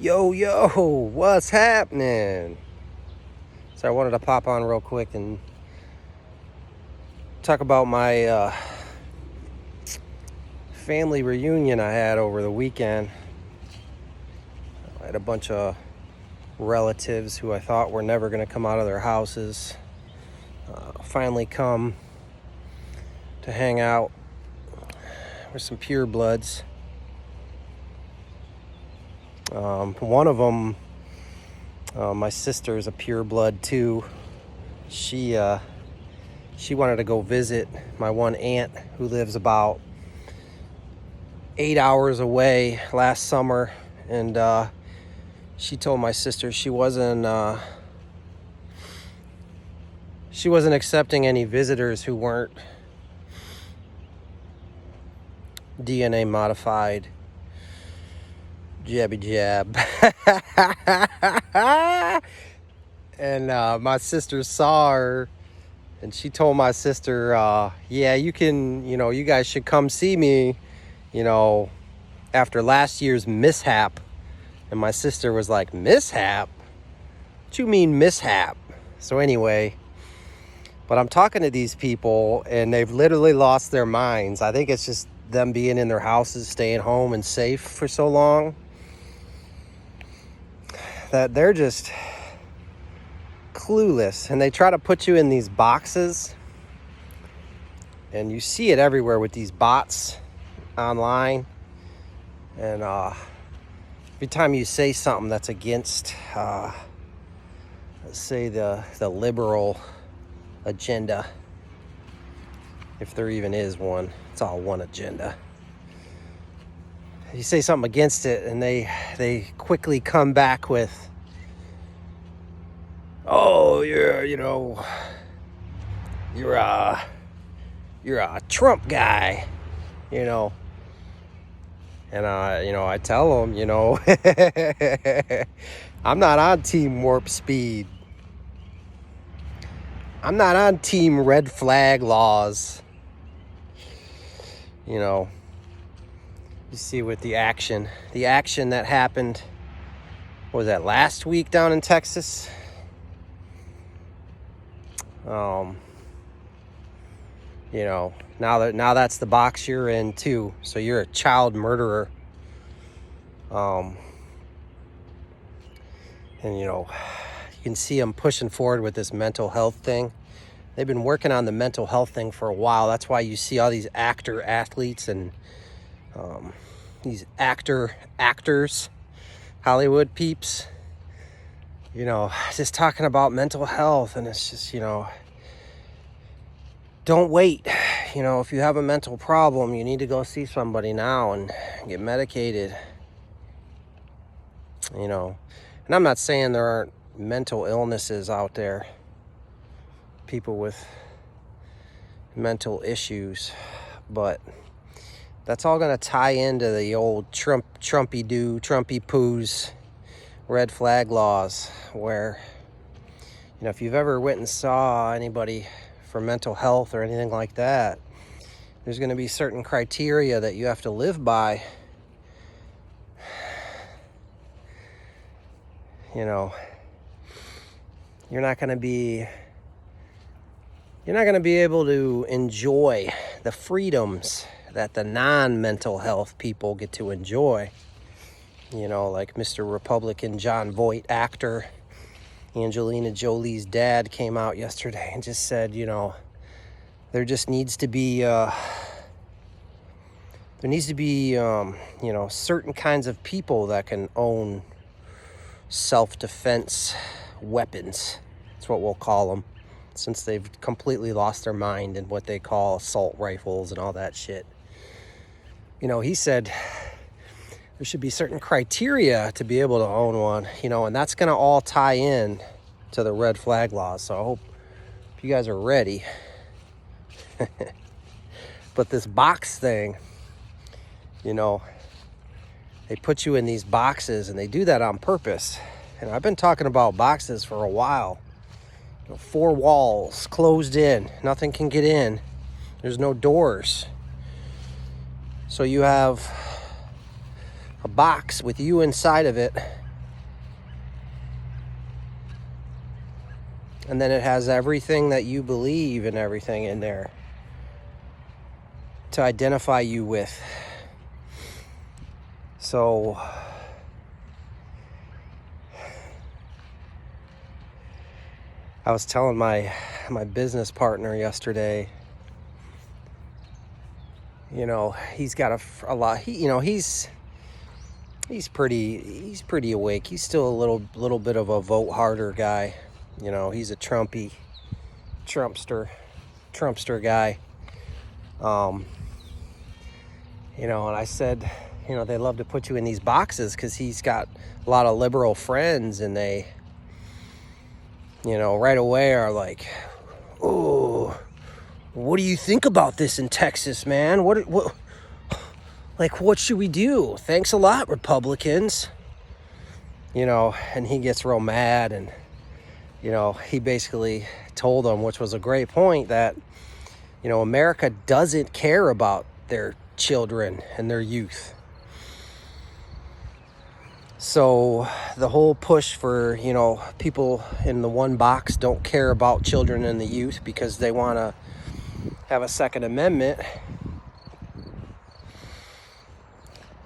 Yo, what's happening? So I wanted to pop on real quick and talk about my family reunion I had over the weekend. I had a bunch of relatives who I thought were never going to come out of their houses finally come to hang out with some purebloods. One of them, my sister, is a pureblood too. She wanted to go visit my one aunt who lives about 8 hours away last summer, and she told my sister she wasn't accepting any visitors who weren't DNA modified. Jabby jab. And my sister saw her, and she told my sister, yeah, you guys should come see me, after last year's mishap. And my sister was like, mishap? What you mean mishap? So anyway, but I'm talking to these people, and they've literally lost their minds. I think it's just them being in their houses, staying home and safe for so long, that they're just clueless. And they try to put you in these boxes, and you see it everywhere with these bots online. And every time you say something that's against, let's say the liberal agenda, if there even is one, it's all one agenda. You say something against it, and they quickly come back with, oh, you're a Trump guy, And I tell them, I'm not on Team Warp Speed. I'm not on Team Red Flag Laws. You see with the action that happened, what was that, last week down in Texas? Now that's the box you're in too. So you're a child murderer. And you can see them pushing forward with this mental health thing. They've been working on the mental health thing for a while. That's why you see all these athletes and these actors, Hollywood peeps, just talking about mental health. And it's just, don't wait. If you have a mental problem, you need to go see somebody now and get medicated. And I'm not saying there aren't mental illnesses out there, people with mental issues, but that's all going to tie into the old Trumpy poos, red flag laws, where, if you've ever went and saw anybody for mental health or anything like that, there's going to be certain criteria that you have to live by. You're not going to be able to enjoy the freedoms that the non-mental health people get to enjoy. Like Mr. Republican John Voight, actor, Angelina Jolie's dad, came out yesterday and just said, there just needs to be certain kinds of people that can own self-defense weapons. That's what we'll call them, since they've completely lost their mind in what they call assault rifles and all that shit. He said there should be certain criteria to be able to own one, and that's going to all tie in to the red flag laws. So I hope you guys are ready. But this box thing, they put you in these boxes, and they do that on purpose. And I've been talking about boxes for a while. 4 walls, closed in, nothing can get in. There's no doors. So you have a box with you inside of it, And then it has everything that you believe and everything in there to identify you with. So I was telling my business partner yesterday, you know, he's got a lot. He's pretty awake. He's still a little bit of a vote harder guy. You know, he's a Trumpster guy. You know, and I said, you know, they love to put you in these boxes because he's got a lot of liberal friends, and they, you know, right away are like, "Oh, what do you think about this in Texas, man? What should we do? Thanks a lot, Republicans." You know, and he gets real mad, and, you know, he basically told them, which was a great point, that, you know, America doesn't care about their children and their youth. So the whole push for, you know, people in the one box don't care about children and the youth because they want to have a Second Amendment.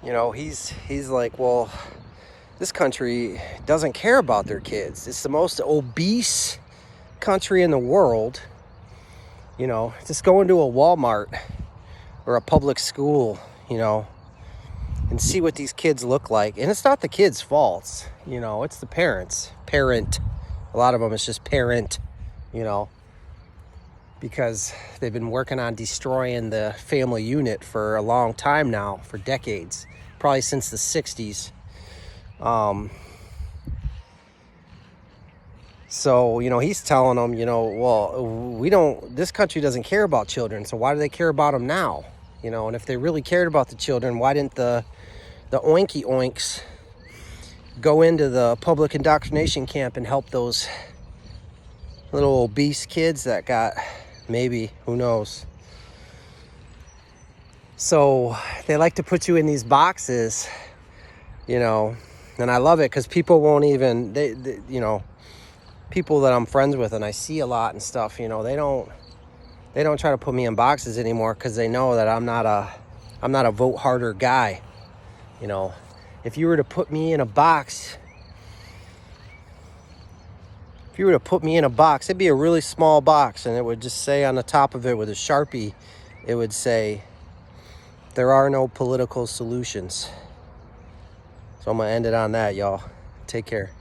You know, he's like, well, this country doesn't care about their kids. It's the most obese country in the world. You know, just go into a Walmart or a public school, you know, and see what these kids look like. And it's not the kids' faults, you know, it's the parents. Parent. A lot of them, it's just parent, you know, because they've been working on destroying the family unit for a long time now, for decades, probably since the 60s. So, you know, he's telling them, you know, well, this country doesn't care about children, so why do they care about them now? You know, and if they really cared about the children, why didn't the oinky oinks go into the public indoctrination camp and help those little obese kids that got, maybe, who knows? So they like to put you in these boxes, you know, and I love it because people won't even, they you know, people that I'm friends with and I see a lot and stuff, you know, they don't try to put me in boxes anymore because they know that I'm not a vote harder guy. You know, if you were to put me in a box, it'd be a really small box, and it would just say on the top of it with a Sharpie, it would say, "There are no political solutions." So I'm gonna end it on that, y'all. Take care.